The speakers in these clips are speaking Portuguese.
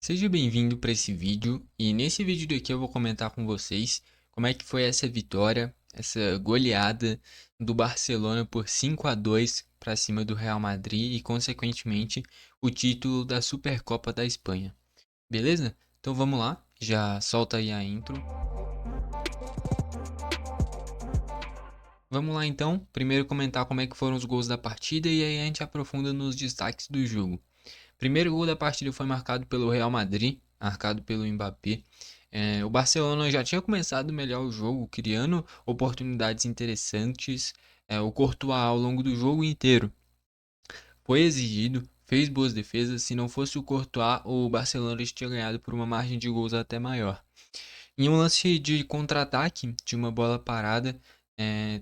Seja bem-vindo para esse vídeo e nesse vídeo daqui eu vou comentar com vocês como é que foi essa vitória, essa goleada do Barcelona por 5-2 para cima do Real Madrid e consequentemente o título da Supercopa da Espanha. Beleza? Então vamos lá, já solta aí a intro. Vamos lá então, primeiro comentar como é que foram os gols da partida e aí a gente aprofunda nos destaques do jogo. Primeiro gol da partida foi marcado pelo Real Madrid, marcado pelo Mbappé. O Barcelona já tinha começado melhor o jogo, criando oportunidades interessantes. O Courtois ao longo do jogo inteiro foi exigido, fez boas defesas. Se não fosse o Courtois, o Barcelona tinha ganhado por uma margem de gols até maior. Em um lance de contra-ataque, de uma bola parada,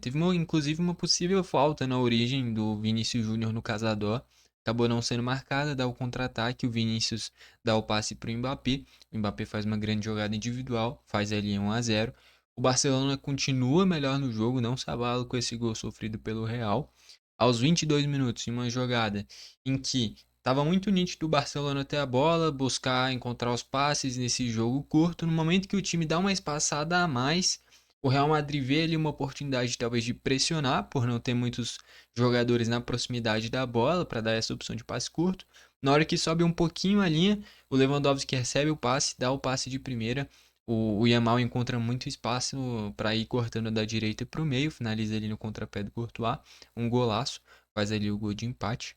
teve inclusive uma possível falta na origem do Vinícius Júnior no Casador. Acabou não sendo marcada, dá o contra-ataque, o Vinícius dá o passe para o Mbappé. O Mbappé faz uma grande jogada individual, faz ali 1-0. O Barcelona continua melhor no jogo, não se abala com esse gol sofrido pelo Real. Aos 22 minutos, em uma jogada em que estava muito nítido o Barcelona ter a bola, buscar encontrar os passes nesse jogo curto. No momento que o time dá uma espaçada a mais, o Real Madrid vê ali uma oportunidade talvez de pressionar, por não ter muitos jogadores na proximidade da bola para dar essa opção de passe curto. Na hora que sobe um pouquinho a linha, o Lewandowski recebe o passe, dá o passe de primeira. O Yamal encontra muito espaço para ir cortando da direita para o meio, finaliza ali no contrapé do Courtois, um golaço, faz ali o gol de empate.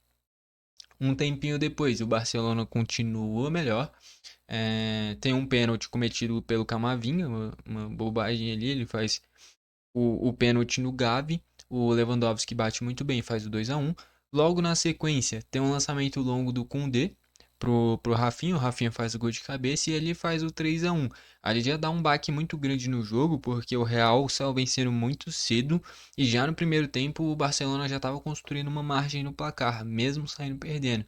Um tempinho depois, o Barcelona continua melhor. Tem um pênalti cometido pelo Camavinga, uma bobagem ali. Ele faz o pênalti no Gavi. O Lewandowski bate muito bem, faz o 2-1. Logo na sequência, tem um lançamento longo do Koundé pro Rafinha. O Rafinha faz o gol de cabeça e ele faz o 3-1. Ali já dá um baque muito grande no jogo, porque o Real saiu vencendo muito cedo. E já no primeiro tempo, o Barcelona já estava construindo uma margem no placar, mesmo saindo perdendo.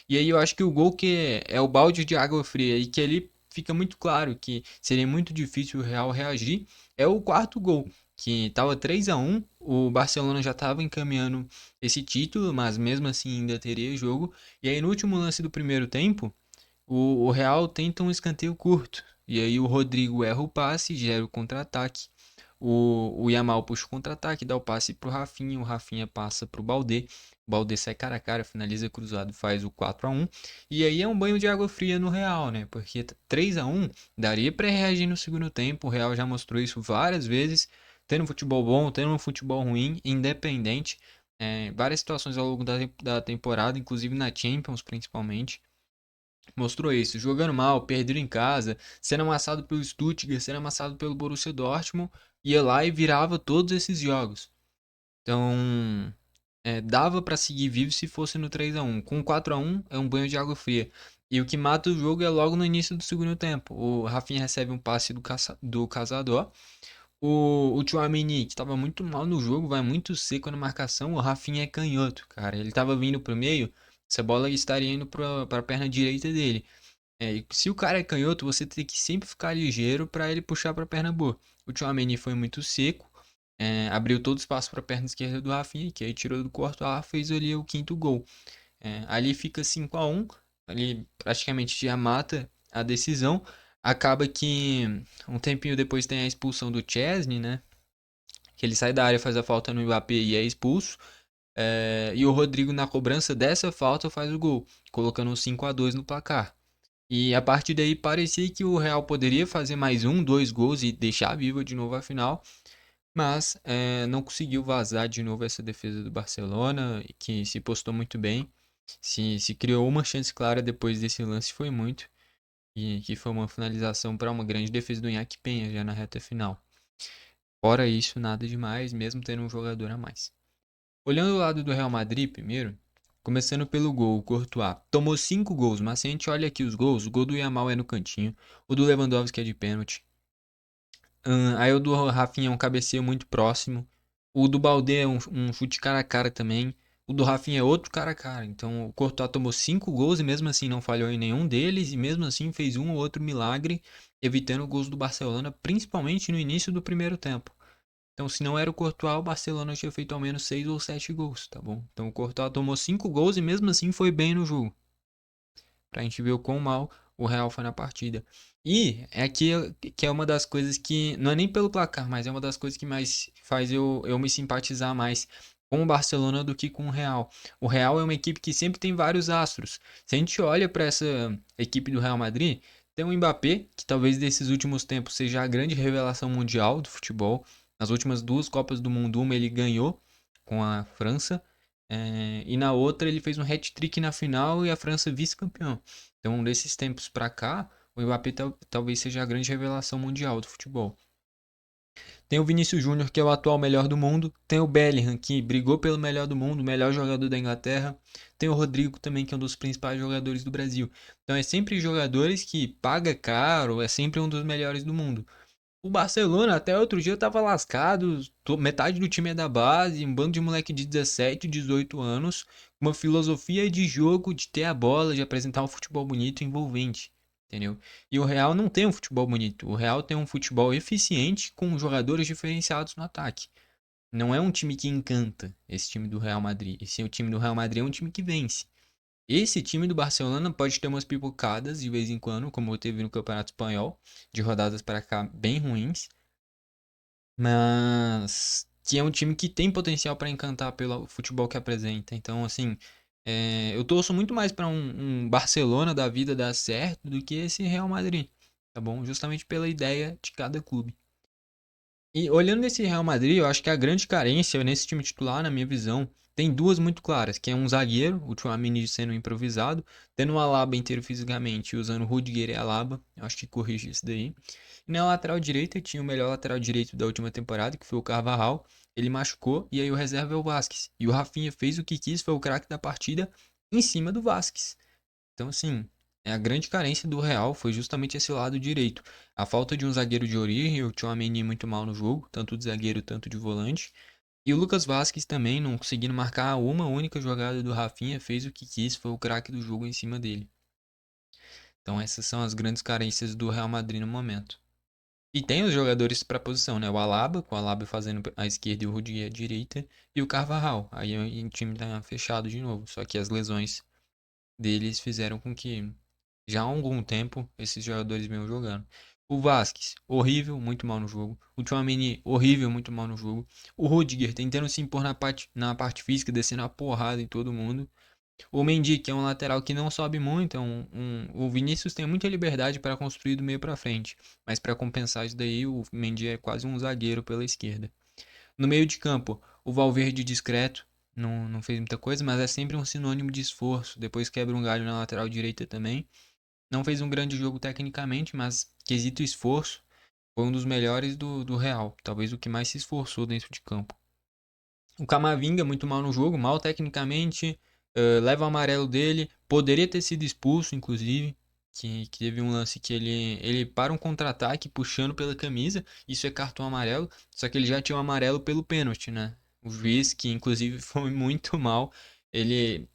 E aí eu acho que o gol que é o balde de água fria e que ele fica muito claro que seria muito difícil o Real reagir é o quarto gol, que estava 3-1, o Barcelona já estava encaminhando esse título, mas mesmo assim ainda teria jogo. E aí no último lance do primeiro tempo, o Real tenta um escanteio curto. E aí o Rodrigo erra o passe, gera o contra-ataque. O Yamal puxa o contra-ataque, dá o passe pro Rafinha, o Rafinha passa pro Baldé. O Baldé sai cara a cara, finaliza cruzado, faz o 4-1. E aí é um banho de água fria no Real, né? Porque 3-1 daria para reagir no segundo tempo. O Real já mostrou isso várias vezes, tendo um futebol bom, tendo um futebol ruim, independente. Várias situações ao longo da temporada, inclusive na Champions principalmente. Mostrou isso, jogando mal, perdendo em casa, sendo amassado pelo Stuttgart, sendo amassado pelo Borussia Dortmund, ia lá e virava todos esses jogos. Então, dava pra seguir vivo se fosse no 3-1. Com 4-1 é um banho de água fria. E o que mata o jogo é logo no início do segundo tempo. O Rafinha recebe um passe do Casador. O Tchouaméni, que estava muito mal no jogo, vai muito seco na marcação. O Rafinha é canhoto, cara. Ele estava vindo pro meio, essa bola estaria indo para a perna direita dele. E se o cara é canhoto, você tem que sempre ficar ligeiro para ele puxar para a perna boa. O Tchouaméni foi muito seco, abriu todo o espaço para a perna esquerda do Rafinha, que aí tirou do Courtois, fez ali o quinto gol. Ali fica 5-1, ali praticamente já mata a decisão. Acaba que um tempinho depois tem a expulsão do Chesney, né? Que ele sai da área, faz a falta no Mbappé e é expulso. E o Rodrigo, na cobrança dessa falta, faz o gol, colocando um 5-2 no placar. E a partir daí parecia que o Real poderia fazer mais um, dois gols e deixar viva de novo a final, mas não conseguiu vazar de novo essa defesa do Barcelona, que se postou muito bem. Se criou uma chance clara depois desse lance, foi muito, e que foi uma finalização para uma grande defesa do Iñaki Peña já na reta final. Fora isso, nada demais, mesmo tendo um jogador a mais. Olhando o lado do Real Madrid primeiro, começando pelo gol, o Courtois tomou 5 gols, mas se a gente olha aqui os gols, o gol do Yamal é no cantinho, o do Lewandowski é de pênalti, aí o do Rafinha é um cabeceio muito próximo, o do Baldé é um chute cara a cara também, o do Rafinha é outro cara a cara. Então o Courtois tomou 5 gols e mesmo assim não falhou em nenhum deles e mesmo assim fez um ou outro milagre, evitando gols do Barcelona, principalmente no início do primeiro tempo. Então, se não era o Courtois, o Barcelona tinha feito ao menos 6 ou 7 gols, tá bom? Então, o Courtois tomou 5 gols e mesmo assim foi bem no jogo. Pra gente ver o quão mal o Real foi na partida. E é aqui que é uma das coisas que, não é nem pelo placar, mas é uma das coisas que mais faz eu me simpatizar mais com o Barcelona do que com o Real. O Real é uma equipe que sempre tem vários astros. Se a gente olha para essa equipe do Real Madrid, tem o Mbappé, que talvez desses últimos tempos seja a grande revelação mundial do futebol. Nas últimas duas Copas do Mundo, uma ele ganhou com a França. E na outra ele fez um hat-trick na final e a França vice-campeão. Então, desses tempos pra cá, o Mbappé talvez seja a grande revelação mundial do futebol. Tem o Vinícius Júnior, que é o atual melhor do mundo. Tem o Bellingham, que brigou pelo melhor do mundo, o melhor jogador da Inglaterra. Tem o Rodrigo também, que é um dos principais jogadores do Brasil. Então, é sempre jogadores que paga caro, é sempre um dos melhores do mundo. O Barcelona até outro dia tava lascado, metade do time é da base, um bando de moleque de 17, 18 anos, uma filosofia de jogo, de ter a bola, de apresentar um futebol bonito e envolvente, entendeu? E o Real não tem um futebol bonito, o Real tem um futebol eficiente com jogadores diferenciados no ataque. Não é um time que encanta, esse time do Real Madrid. Esse o time do Real Madrid é um time que vence. Esse time do Barcelona pode ter umas pipocadas de vez em quando, como teve no Campeonato Espanhol, de rodadas para cá bem ruins, mas que é um time que tem potencial para encantar pelo futebol que apresenta. Então, assim, eu torço muito mais para um Barcelona da vida dar certo do que esse Real Madrid, tá bom? Justamente pela ideia de cada clube. E olhando nesse Real Madrid, eu acho que a grande carência nesse time titular, na minha visão, tem duas muito claras, que é um zagueiro, o Tchouaméni sendo improvisado, tendo um Alaba inteiro fisicamente, usando Rudiger e Alaba, eu acho que corrige isso daí. E na lateral direita, tinha o melhor lateral direito da última temporada, que foi o Carvajal, ele machucou, e aí o reserva é o Vasquez. E o Rafinha fez o que quis, foi o craque da partida, em cima do Vasquez. Então, assim, a grande carência do Real foi justamente esse lado direito. A falta de um zagueiro de origem, o Tchouaméni muito mal no jogo, tanto de zagueiro, tanto de volante. E o Lucas Vasquez também, não conseguindo marcar uma única jogada do Rafinha, fez o que quis, foi o craque do jogo em cima dele. Então essas são as grandes carências do Real Madrid no momento. E tem os jogadores para posição, né? O Alaba, com o Alaba fazendo a esquerda e o Rudiger a direita, e o Carvajal. Aí o time tá fechado de novo, só que as lesões deles fizeram com que já há algum tempo esses jogadores venham jogando. O Vasquez, horrível, muito mal no jogo. O Tchouaméni, horrível, muito mal no jogo. O Rudiger tentando se impor na parte física, descendo a porrada em todo mundo. O Mendy, que é um lateral que não sobe muito, o Vinícius tem muita liberdade para construir do meio para frente, mas para compensar isso daí, o Mendy é quase um zagueiro pela esquerda. No meio de campo, o Valverde discreto, não fez muita coisa, mas é sempre um sinônimo de esforço. Depois quebra um galho na lateral direita também. Não fez um grande jogo tecnicamente, mas quesito esforço, foi um dos melhores do Real. Talvez o que mais se esforçou dentro de campo. O Camavinga, muito mal no jogo, mal tecnicamente, leva o amarelo dele, poderia ter sido expulso, inclusive. Que teve um lance que ele para um contra-ataque puxando pela camisa, isso é cartão amarelo, só que ele já tinha um amarelo pelo pênalti, né? O juiz, que inclusive foi muito mal, ele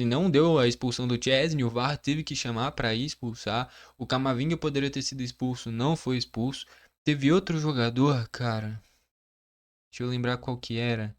não deu a expulsão do Chesney, o VAR teve que chamar para ir expulsar. O Camavinga poderia ter sido expulso, não foi expulso. Teve outro jogador, cara, deixa eu lembrar qual que era.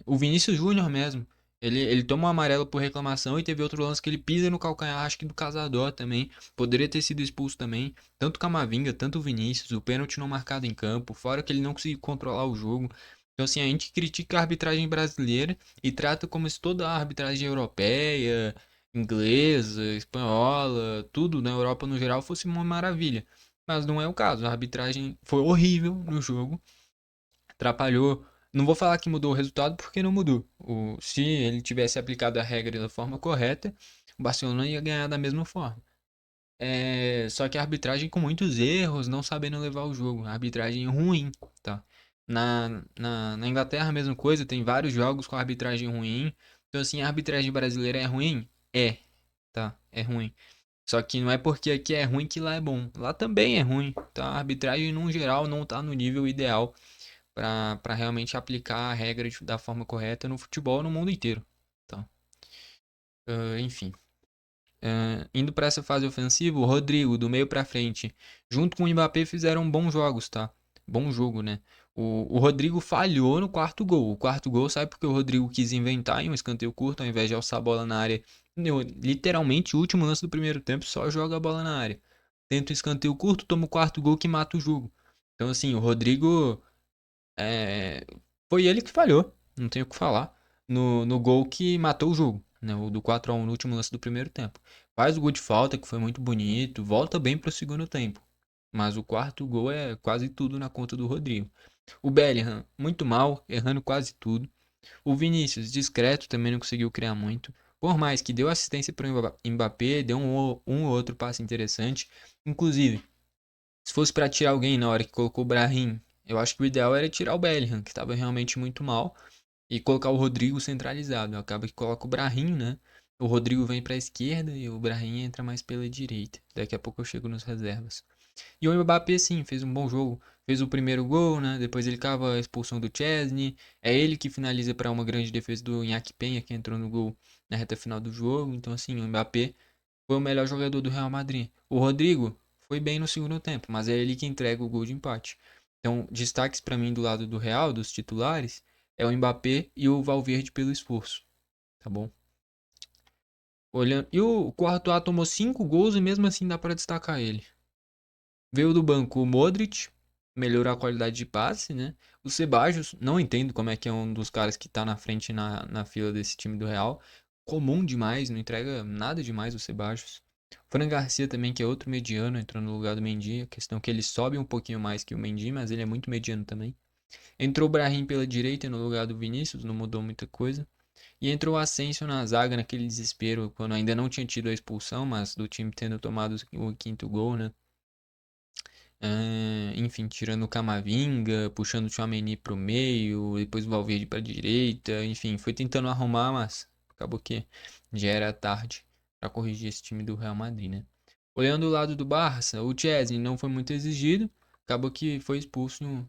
O Vinícius Júnior mesmo. Ele toma um amarelo por reclamação e teve outro lance que ele pisa no calcanhar, acho que do Casador também. Poderia ter sido expulso também. Tanto o Camavinga, tanto o Vinícius. O pênalti não marcado em campo. Fora que ele não conseguiu controlar o jogo. Então, assim, a gente critica a arbitragem brasileira e trata como se toda a arbitragem europeia, inglesa, espanhola, tudo na Europa no geral fosse uma maravilha. Mas não é o caso. A arbitragem foi horrível no jogo, atrapalhou. Não vou falar que mudou o resultado porque não mudou. Se ele tivesse aplicado a regra da forma correta, o Barcelona ia ganhar da mesma forma. Só que a arbitragem com muitos erros, não sabendo levar o jogo. A arbitragem ruim, tá? Na Inglaterra, a mesma coisa, tem vários jogos com arbitragem ruim. Então, assim, a arbitragem brasileira é ruim? Tá? É ruim. Só que não é porque aqui é ruim que lá é bom. Lá também é ruim, tá? A arbitragem, no geral, não tá no nível ideal para realmente aplicar a regra da forma correta no futebol no mundo inteiro. Tá? Enfim. Indo para essa fase ofensiva, o Rodrigo, do meio para frente, junto com o Mbappé, fizeram bons jogos, tá? bom jogo, né? O Rodrigo falhou no quarto gol. O quarto gol sai porque o Rodrigo quis inventar em um escanteio curto, ao invés de alçar a bola na área. Literalmente, o último lance do primeiro tempo, só joga a bola na área. Tenta o escanteio curto, toma o quarto gol que mata o jogo. Então, assim, o Rodrigo. É, foi ele que falhou, não tenho o que falar, no gol que matou o jogo, né? O do 4-1 no último lance do primeiro tempo. Faz o gol de falta, que foi muito bonito, volta bem pro segundo tempo. Mas o quarto gol é quase tudo na conta do Rodrigo. O Bellingham, muito mal, errando quase tudo. O Vinícius, discreto, também não conseguiu criar muito. Por mais que deu assistência para o Mbappé, deu um ou outro passe interessante. Inclusive, se fosse para tirar alguém na hora que colocou o Brahim, eu acho que o ideal era tirar o Bellingham, que estava realmente muito mal, e colocar o Rodrigo centralizado. Acaba que coloca o Brahim, né? O Rodrigo vem para a esquerda e o Brahim entra mais pela direita. Daqui a pouco eu chego nos reservas. E o Mbappé, sim, fez um bom jogo. Fez o primeiro gol, né? Depois ele cava a expulsão do Chesney. É ele que finaliza para uma grande defesa do Iñaki Peña, que entrou no gol na reta final do jogo. Então, assim, o Mbappé foi o melhor jogador do Real Madrid. O Rodrigo foi bem no segundo tempo, mas é ele que entrega o gol de empate. Então, destaques para mim do lado do Real, dos titulares, é o Mbappé e o Valverde pelo esforço, tá bom? Olhando, e o Courtois tomou 5 gols e mesmo assim dá para destacar ele. Veio do banco o Modric, melhorou a qualidade de passe, né? O Ceballos, não entendo como é que é um dos caras que tá na frente na fila desse time do Real. Comum demais, não entrega nada demais o Ceballos. Fran Garcia também, que é outro mediano, entrou no lugar do Mendy. A questão é que ele sobe um pouquinho mais que o Mendy, mas ele é muito mediano também. Entrou o Brahim pela direita no lugar do Vinícius, não mudou muita coisa. E entrou o Asensio na zaga, naquele desespero, quando ainda não tinha tido a expulsão, mas do time tendo tomado o quinto gol, né? Enfim, tirando o Camavinga, puxando o Tchouaméni pro meio, depois o Valverde pra direita, enfim, foi tentando arrumar, mas acabou que já era tarde para corrigir esse time do Real Madrid, né? Olhando o lado do Barça, o Chesney não foi muito exigido, acabou que foi expulso,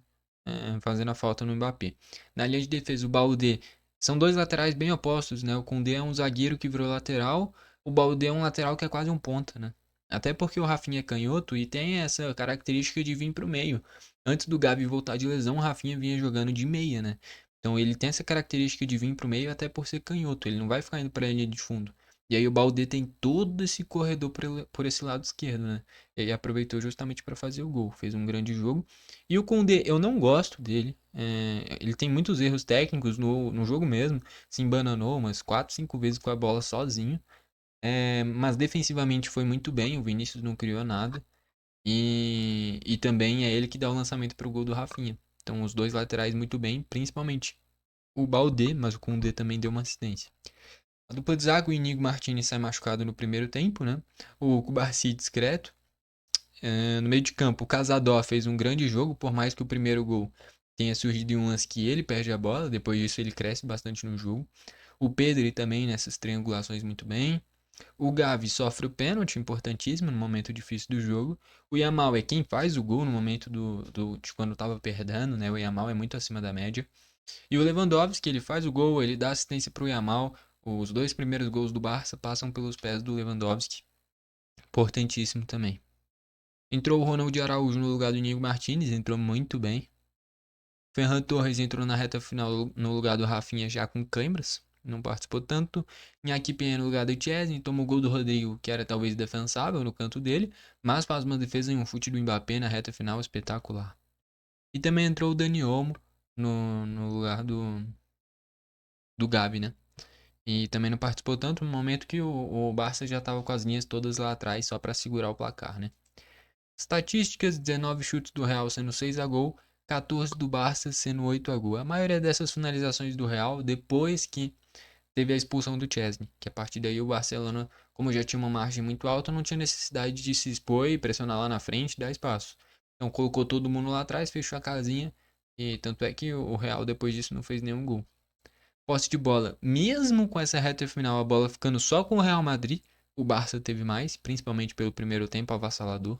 fazendo a falta no Mbappé. Na linha de defesa, o Baldé, são dois laterais bem opostos, né? O Koundé é um zagueiro que virou lateral, o Baldé é um lateral que é quase um ponta, né? Até porque o Rafinha é canhoto e tem essa característica de vir pro meio. Antes do Gavi voltar de lesão, o Rafinha vinha jogando de meia, né? Então ele tem essa característica de vir pro meio até por ser canhoto. Ele não vai ficar indo pra linha de fundo. E aí o Baldé tem todo esse corredor por esse lado esquerdo, né? E aí aproveitou justamente para fazer o gol. Fez um grande jogo. E o Koundé, eu não gosto dele. Ele tem muitos erros técnicos no jogo mesmo. Se embananou umas 4, 5 vezes com a bola sozinho. Mas defensivamente foi muito bem, o Vinícius não criou nada. E também é ele que dá o lançamento para o gol do Rafinha. Então os dois laterais muito bem, principalmente o Baldé, mas o Koundé também deu uma assistência. A dupla de zaga, o Inigo Martínez sai machucado no primeiro tempo, né? O Cubarsi discreto. No meio de campo, o Casador fez um grande jogo, por mais que o primeiro gol tenha surgido em um lance que ele perde a bola, depois disso ele cresce bastante no jogo. O Pedri também nessas triangulações muito bem. O Gavi sofre o pênalti, importantíssimo, no momento difícil do jogo. O Yamal é quem faz o gol no momento de quando estava perdendo, né? O Yamal é muito acima da média. E o Lewandowski, ele faz o gol, ele dá assistência para o Yamal. Os dois primeiros gols do Barça passam pelos pés do Lewandowski. Importantíssimo também. Entrou o Ronald Araújo no lugar do Inigo Martínez, entrou muito bem. Ferran Torres entrou na reta final no lugar do Rafinha já com câimbras, não participou tanto. Iñaki Peña no lugar do Chesney, tomou o gol do Rodrigo, que era talvez defensável no canto dele, mas faz uma defesa em um chute do Mbappé na reta final espetacular. E também entrou o Dani Olmo no lugar do Gavi, né? E também não participou tanto no momento que o Barça já estava com as linhas todas lá atrás só para segurar o placar, né? Estatísticas: 19 chutes do Real sendo 6 a gol, 14 do Barça sendo 8 a gol. A maioria dessas finalizações do Real depois que teve a expulsão do Chesney, que a partir daí o Barcelona, como já tinha uma margem muito alta, não tinha necessidade de se expor e pressionar lá na frente e dar espaço. Então colocou todo mundo lá atrás, fechou a casinha e tanto é que o Real depois disso não fez nenhum gol. Posse de bola, mesmo com essa reta final, a bola ficando só com o Real Madrid, o Barça teve mais, principalmente pelo primeiro tempo avassalador.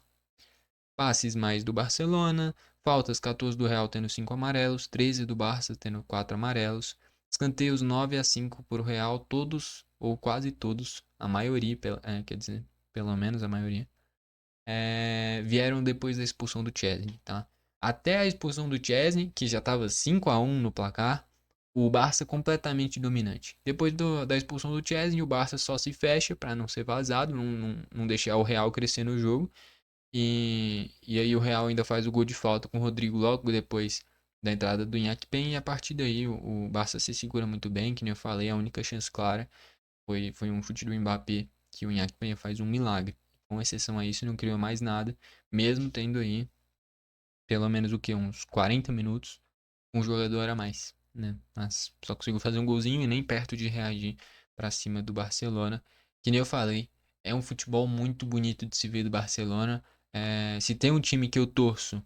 Passes mais do Barcelona, faltas 14 do Real tendo 5 amarelos, 13 do Barça tendo 4 amarelos, escanteios 9 a 5 para o Real, todos ou quase todos, a maioria, quer dizer, pelo menos a maioria, vieram depois da expulsão do Chesney, tá? Até a expulsão do Chesney, que já estava 5-1 no placar, o Barça completamente dominante. Depois da expulsão do Chesney, o Barça só se fecha para não ser vazado, não deixar o Real crescer no jogo. E aí o Real ainda faz o gol de falta com o Rodrigo logo depois da entrada do Iñaki Peña. E a partir daí o Barça se segura muito bem, que nem eu falei, a única chance clara foi um chute do Mbappé, que o Iñaki Peña faz um milagre. Com exceção a isso, não criou mais nada, mesmo tendo aí pelo menos o que, uns 40 minutos, um jogador a mais, né? Mas só conseguiu fazer um golzinho e nem perto de reagir para cima do Barcelona. Que nem eu falei, é um futebol muito bonito de se ver do Barcelona. Se tem um time que eu torço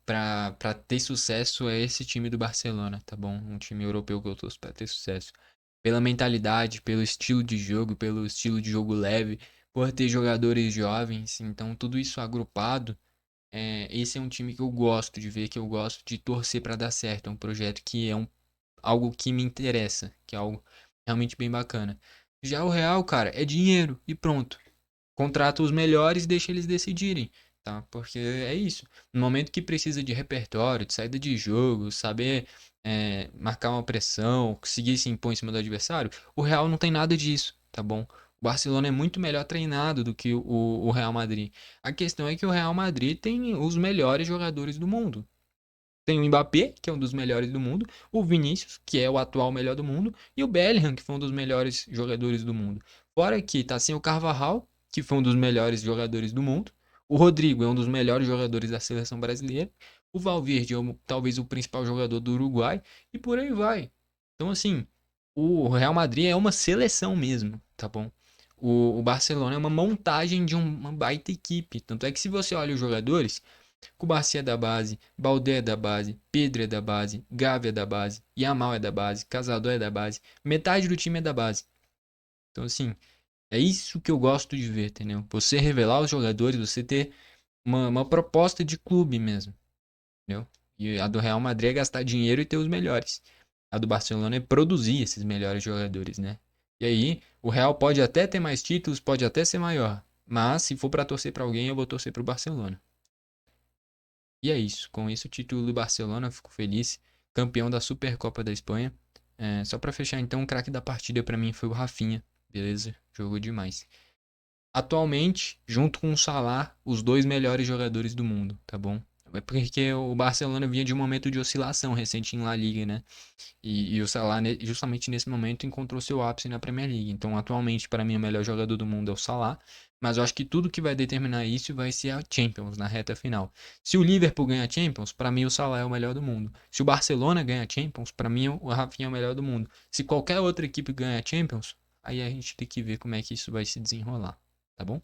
pra ter sucesso, é esse time do Barcelona, tá bom? Um time europeu que eu torço pra ter sucesso. Pela mentalidade, pelo estilo de jogo, pelo estilo de jogo leve, por ter jogadores jovens, então tudo isso agrupado, esse é um time que eu gosto de ver, que eu gosto de torcer para dar certo. É um projeto que é algo que me interessa, que é algo realmente bem bacana. Já o Real, cara, é dinheiro e pronto. Contrata os melhores e deixa eles decidirem, tá? Porque é isso. No momento que precisa de repertório, de saída de jogo, saber marcar uma pressão, conseguir se impor em cima do adversário, o Real não tem nada disso, tá bom? O Barcelona é muito melhor treinado do que o Real Madrid. A questão é que o Real Madrid tem os melhores jogadores do mundo. Tem o Mbappé, que é um dos melhores do mundo, o Vinícius, que é o atual melhor do mundo, e o Bellingham, que foi um dos melhores jogadores do mundo. Fora que tá sem o Carvajal, que foi um dos melhores jogadores do mundo. O Rodrigo é um dos melhores jogadores da seleção brasileira. O Valverde é talvez o principal jogador do Uruguai. E por aí vai. Então, assim, o Real Madrid é uma seleção mesmo, tá bom? O Barcelona é uma montagem de uma baita equipe. Tanto é que se você olha os jogadores, Cubarsí é da base, Baldé é da base, Pedro é da base, Gavi é da base, Yamal é da base, Casador é da base, metade do time é da base. Então, assim, é isso que eu gosto de ver, entendeu? Você revelar os jogadores, você ter uma proposta de clube mesmo, entendeu? E a do Real Madrid é gastar dinheiro e ter os melhores. A do Barcelona é produzir esses melhores jogadores, né? E aí, o Real pode até ter mais títulos, pode até ser maior, mas se for pra torcer pra alguém, eu vou torcer pro Barcelona. E é isso. Com isso, o título do Barcelona, fico feliz. Campeão da Supercopa da Espanha. Só pra fechar, então, o craque da partida pra mim foi o Rafinha. Beleza? Jogou demais. Atualmente, junto com o Salah, os dois melhores jogadores do mundo, tá bom? É porque o Barcelona vinha de um momento de oscilação recente em La Liga, né? E o Salah, justamente nesse momento, encontrou seu ápice na Premier League. Então, atualmente, para mim, o melhor jogador do mundo é o Salah. Mas eu acho que tudo que vai determinar isso vai ser a Champions na reta final. Se o Liverpool ganha a Champions, para mim o Salah é o melhor do mundo. Se o Barcelona ganha a Champions, para mim o Rafinha é o melhor do mundo. Se qualquer outra equipe ganha a Champions, aí a gente tem que ver como é que isso vai se desenrolar, tá bom?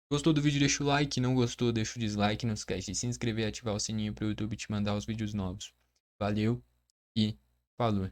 Gostou do vídeo, deixa o like. Não gostou, deixa o dislike. Não esquece de se inscrever e ativar o sininho para o YouTube te mandar os vídeos novos. Valeu e falou!